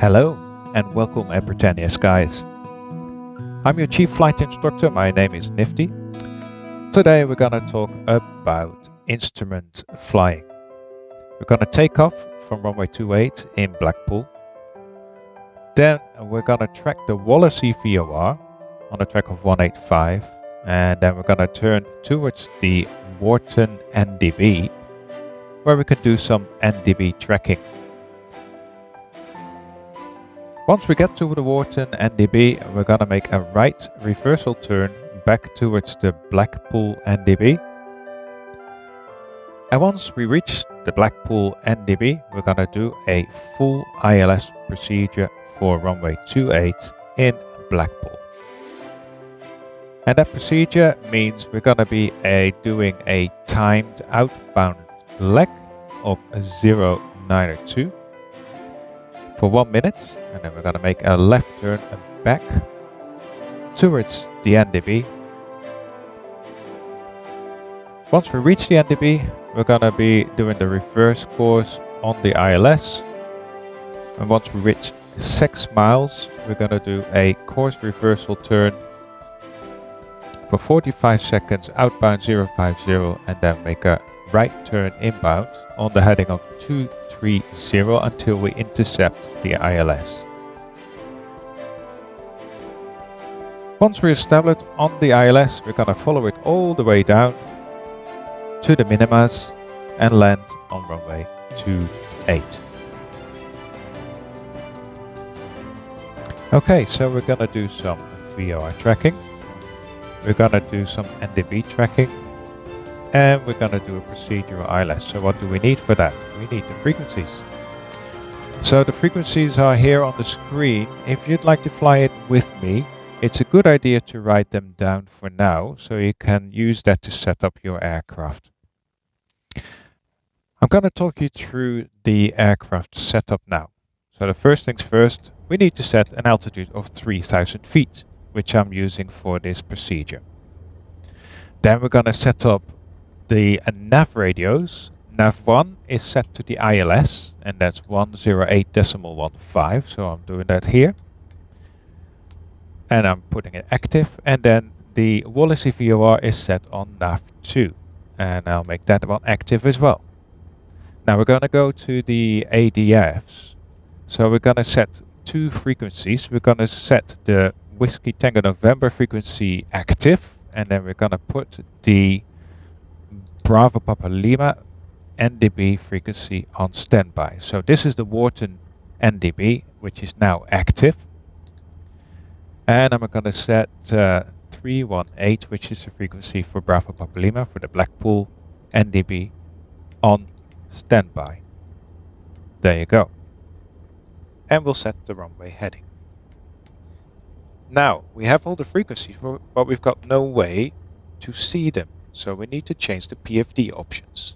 Hello and welcome at Britannia Skies. I'm your chief flight instructor, my name is Nifty. Today we're going to talk about instrument flying. We're going to take off from runway 28 in Blackpool. Then we're going to track the Wallasey VOR on a track of 185, and then we're going to turn towards the Wharton NDB where we can do some NDB tracking. Once we get to the Wharton NDB, we're going to make a right reversal turn back towards the Blackpool NDB. And once we reach the Blackpool NDB, we're going to do a full ILS procedure for runway 28 in Blackpool. And that procedure means we're going to be doing a timed outbound leg of 092 for 1 minute, and then we're going to make a left turn and back towards the NDB. Once we reach the NDB, we're going to be doing the reverse course on the ILS, and once we reach 6 miles, we're going to do a course reversal turn for 45 seconds outbound 050, and then make a right turn inbound on the heading of 230 until we intercept the ILS. Once we're established on the ILS, we're going to follow it all the way down to the minimas and land on runway 28. Okay, so we're going to do some VOR tracking. We're going to do some NDB tracking. And we're going to do a procedural ILS. So what do we need for that? We need the frequencies. So the frequencies are here on the screen. If you'd like to fly it with me, it's a good idea to write them down for now, so you can use that to set up your aircraft. I'm going to talk you through the aircraft setup now. So the first things first, we need to set an altitude of 3000 feet, which I'm using for this procedure. Then we're going to set up the nav radios. Nav 1 is set to the ILS, and that's 108.15, so I'm doing that here. And I'm putting it active, and then the Wallasey VOR is set on nav 2, and I'll make that one active as well. Now we're going to go to the ADFs. So we're going to set two frequencies. We're going to set the Whiskey Tango November frequency active, and then we're going to put the Bravo Papa Lima NDB frequency on standby. So this is the Wharton NDB, which is now active. And I'm going to set 318, which is the frequency for Bravo Papa Lima for the Blackpool NDB, on standby. There you go. And we'll set the runway heading. Now, we have all the frequencies, but we've got no way to see them. So we need to change the PFD options.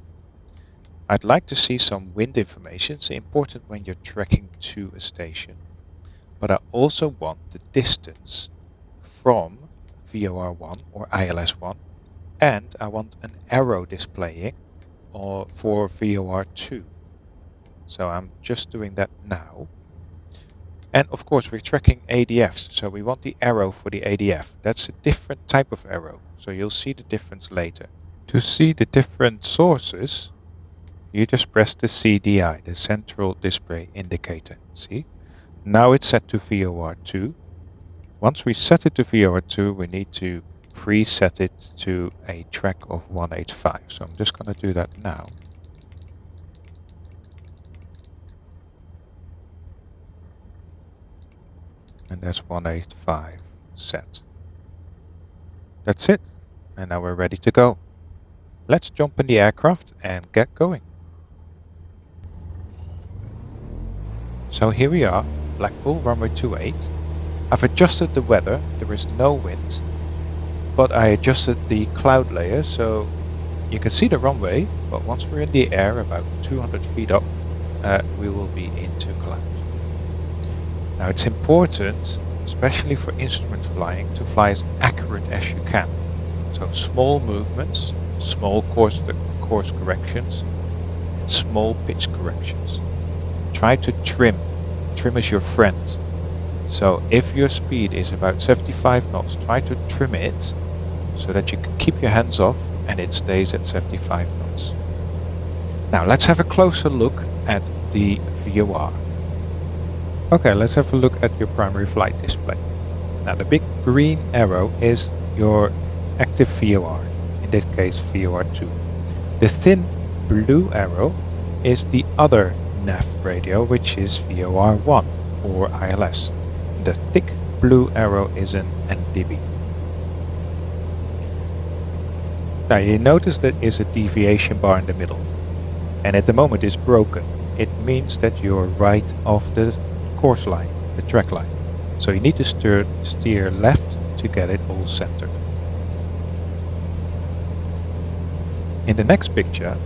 I'd like to see some wind information. It's important when you're tracking to a station. But I also want the distance from VOR1 or ILS1. And I want an arrow displaying for VOR2. So I'm just doing that now. And of course we're tracking ADFs, so we want the arrow for the ADF. That's a different type of arrow, so you'll see the difference later. To see the different sources, you just press the CDI, the Central Display Indicator. See? Now it's set to VOR2. Once we set it to VOR2, we need to preset it to a track of 185. So I'm just going to do that now. And that's 185 set. That's it. And now we're ready to go. Let's jump in the aircraft and get going. So here we are, Blackpool runway 28. I've adjusted the weather. There is no wind, but I adjusted the cloud layer so you can see the runway, but once we're in the air about 200 feet up, we will be into cloud. Now it's important, especially for instrument flying, to fly as accurate as you can. So small movements, small course corrections, and small pitch corrections. Try to trim trim is your friend. So if your speed is about 75 knots, try to trim it so that you can keep your hands off and it stays at 75 knots. Now let's have a closer look at the VOR. Okay, let's have a look at your primary flight display. Now the big green arrow is your active VOR, in this case VOR2. The thin blue arrow is the other nav radio, which is VOR1 or ILS. The thick blue arrow is an NDB. Now you notice that is a deviation bar in the middle, and at the moment it's broken. It means that you're right off the course line, the track line. So you need to steer left to get it all centered. In the next picture,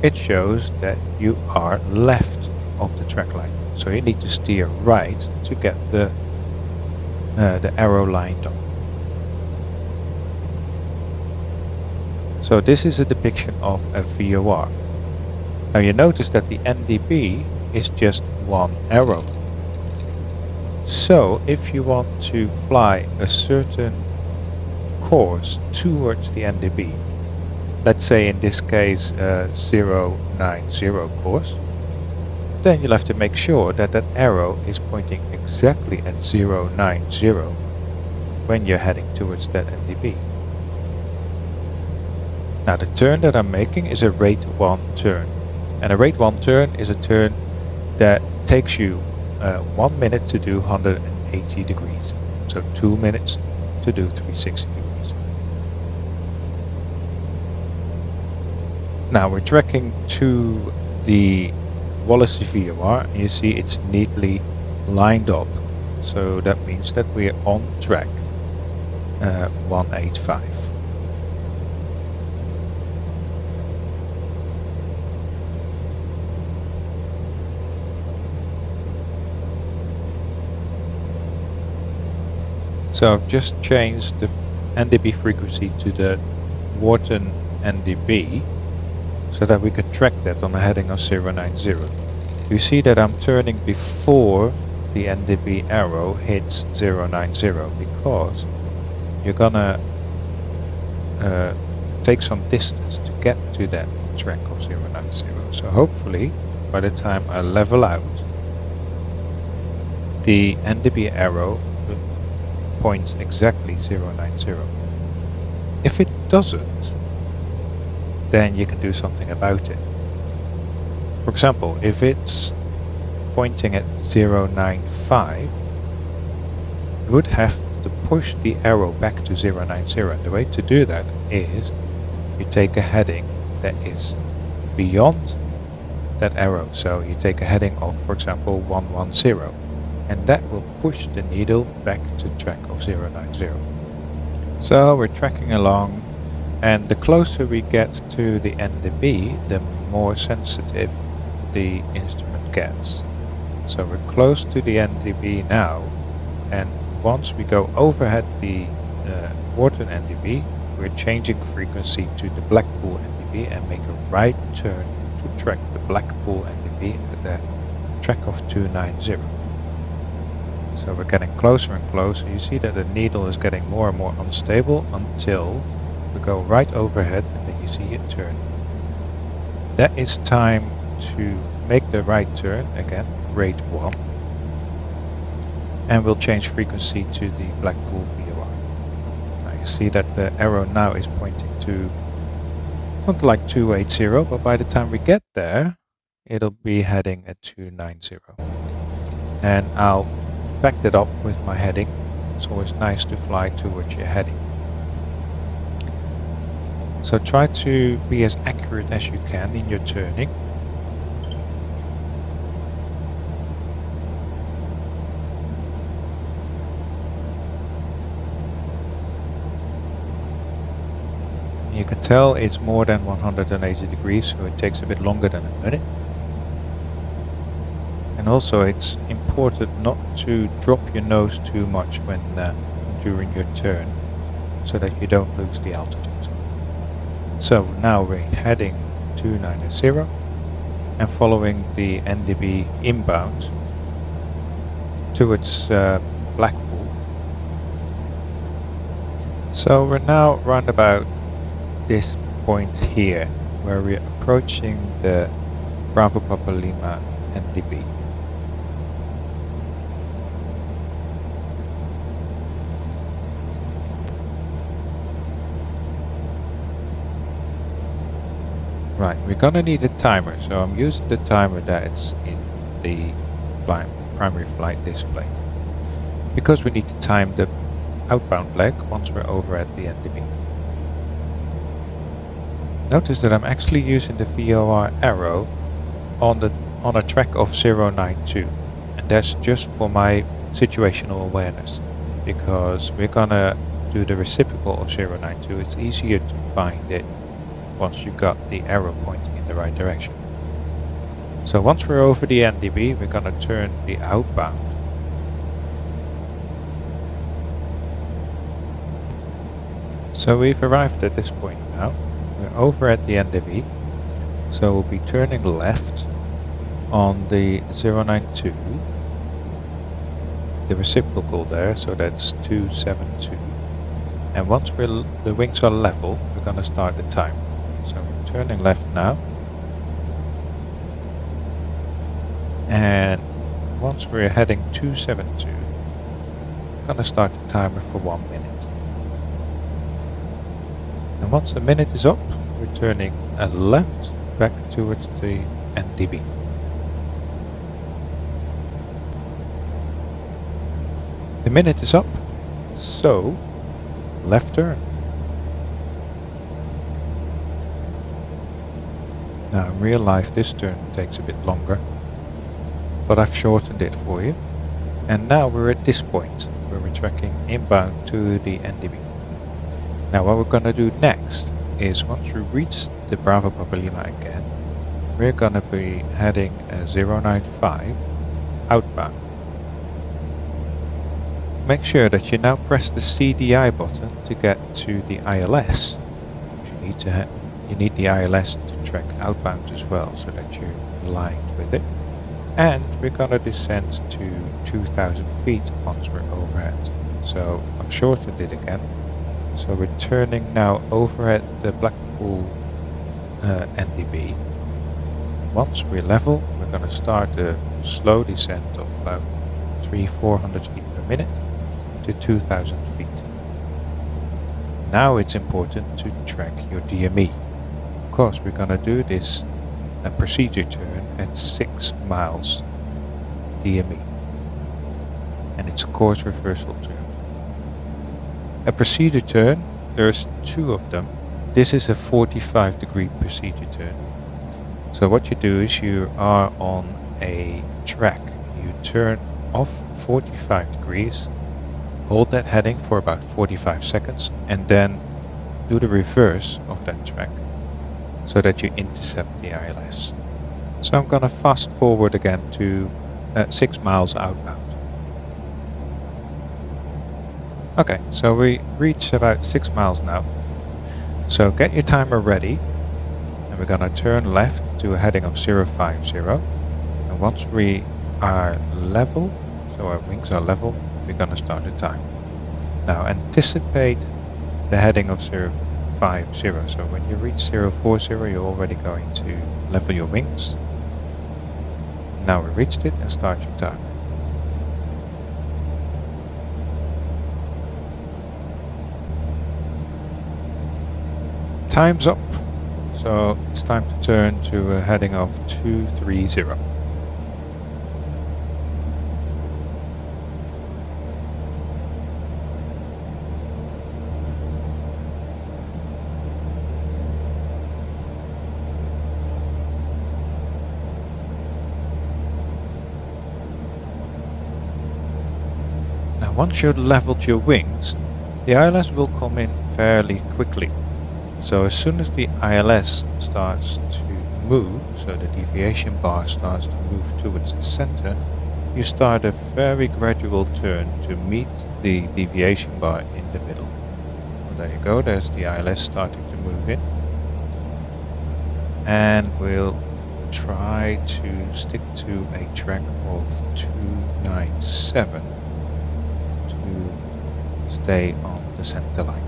it shows that you are left of the track line. So you need to steer right to get the arrow lined up. So this is a depiction of a VOR. Now you notice that the NDB is just one arrow. So if you want to fly a certain course towards the NDB, let's say in this case 090 course, then you'll have to make sure that that arrow is pointing exactly at 090 when you're heading towards that NDB. Now the turn that I'm making is a rate 1 turn. And a rate 1 turn is a turn that takes you 1 minute to do 180 degrees. So 2 minutes to do 360 degrees. Now we're tracking to the Wallace VOR, and you see it's neatly lined up. So that means that we're on track 185. So I've just changed the NDB frequency to the Wharton NDB so that we can track that on a heading of 090. You see that I'm turning before the NDB arrow hits 090 because you're gonna take some distance to get to that track of 090. So hopefully by the time I level out, the NDB arrow points exactly 090. If it doesn't, then you can do something about it. For example, if it's pointing at 095, you would have to push the arrow back to 090, and the way to do that is you take a heading that is beyond that arrow. So you take a heading of, for example, 110, and that will push the needle back to track of 090. So we're tracking along, and the closer we get to the NDB, the more sensitive the instrument gets. So we're close to the NDB now, and once we go overhead the Wharton NDB, we're changing frequency to the Blackpool NDB and make a right turn to track the Blackpool NDB at the track of 290. So we're getting closer and closer. You see that the needle is getting more and more unstable until we go right overhead, and then you see it turn. That is time to make the right turn, again, rate 1. And we'll change frequency to the Blackpool VOR. Now you see that the arrow now is pointing to something like 280, but by the time we get there, it'll be heading at 290. And I'll back that up with my heading. It's always nice to fly towards your heading. So try to be as accurate as you can in your turning. You can tell it's more than 180 degrees, so it takes a bit longer than a minute. And also it's important not to drop your nose too much when during your turn, so that you don't lose the altitude. So now we're heading 290 and following the NDB inbound, towards Blackpool. So we're now round about this point here, where we're approaching the Bravo Papa Lima NDB. Right, we're gonna need a timer, so I'm using the timer that's in the primary flight display, because we need to time the outbound leg once we're over at the NDB. Notice that I'm actually using the VOR arrow on a track of 092, and that's just for my situational awareness, because we're gonna do the reciprocal of 092. It's easier to find it once you've got the arrow pointing in the right direction. So once we're over the NDB, we're going to turn the outbound. So we've arrived at this point now. We're over at the NDB, so we'll be turning left on the 092, the reciprocal there, so that's 272. And once the wings are level, we're going to start the time. So we're turning left now, and once we're heading 272, we're going to start the timer for 1 minute. And once the minute is up, we're turning left back towards the NDB. The minute is up, so left turn. Now in real life this turn takes a bit longer, but I've shortened it for you. And now we're at this point where we're tracking inbound to the NDB. Now what we're going to do next is, once we reach the Bravo Papa Lima again, we're going to be heading 095 outbound. Make sure that you now press the CDI button to get to the ILS. You need the ILS to track outbound as well, so that you're aligned with it. And we're going to descend to 2,000 feet once we're overhead. So I've shortened it again. So we're turning now over at the Blackpool NDB. Once we're level, we're going to start a slow descent of about 300-400 feet per minute to 2,000 feet. Now it's important to track your DME. Of course, we're going to do this procedure turn at 6 miles DME, and it's a course reversal turn. A procedure turn, there's 2 of them. This is a 45-degree procedure turn. So what you do is, you are on a track, you turn off 45 degrees, hold that heading for about 45 seconds, and then do the reverse of that track so that you intercept the ILS. So I'm going to fast forward again to 6 miles outbound. Okay, so we reach about 6 miles now. So get your timer ready, and we're going to turn left to a heading of 050. And once we are level, so our wings are level, we're going to start the time. Now anticipate the heading of 050. So when you reach 040, you're already going to level your wings. Now we reached it, and start your time. Time's up, so it's time to turn to a heading of 230. Now once you've leveled your wings, the ILS will come in fairly quickly. So as soon as the ILS starts to move, so the deviation bar starts to move towards the center, you start a very gradual turn to meet the deviation bar in the middle. So there you go, there's the ILS starting to move in. And we'll try to stick to a track of 290. 0.97 to stay on the center line.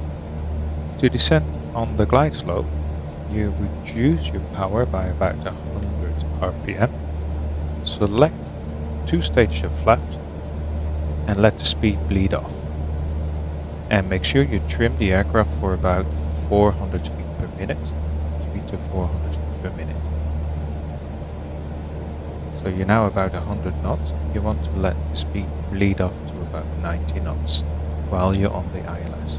To descend on the glide slope, you reduce your power by about 100 RPM, select 2 stages of flaps and let the speed bleed off. And make sure you trim the aircraft for about 400 feet per minute, 3 to 400 feet per minute. So you're now about 100 knots. You want to let the speed bleed off to about 90 knots while you're on the ILS.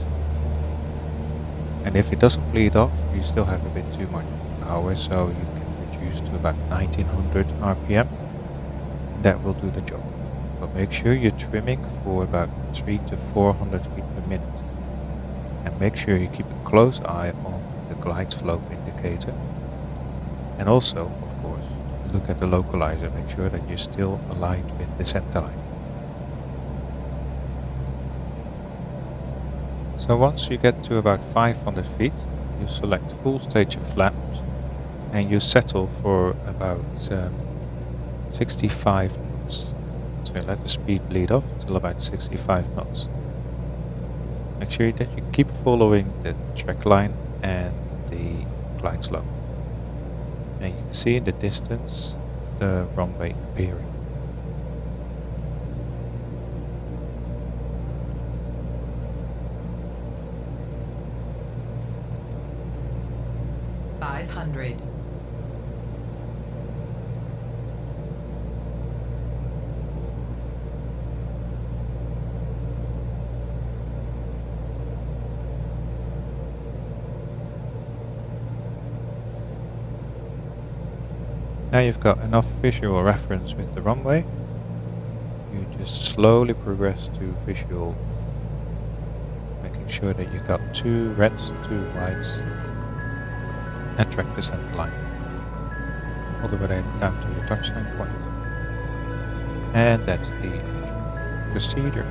And if it doesn't bleed off, you still have a bit too much power, so you can reduce to about 1900 RPM. That will do the job. But make sure you're trimming for about 3 to 400 feet per minute. And make sure you keep a close eye on the glide slope indicator. And also, of course, look at the localizer, make sure that you're still aligned with the center line. So once you get to about 500 feet, you select full stage of flaps and you settle for about 65 knots. So let the speed bleed off till about 65 knots. Make sure that you keep following the track line and the glide slope. And you can see in the distance the runway appearing. Now you've got enough visual reference with the runway, you just slowly progress to visual, making sure that you got 2 reds, 2 whites, and track the center line all the way down to the touchdown point. And that's the procedure.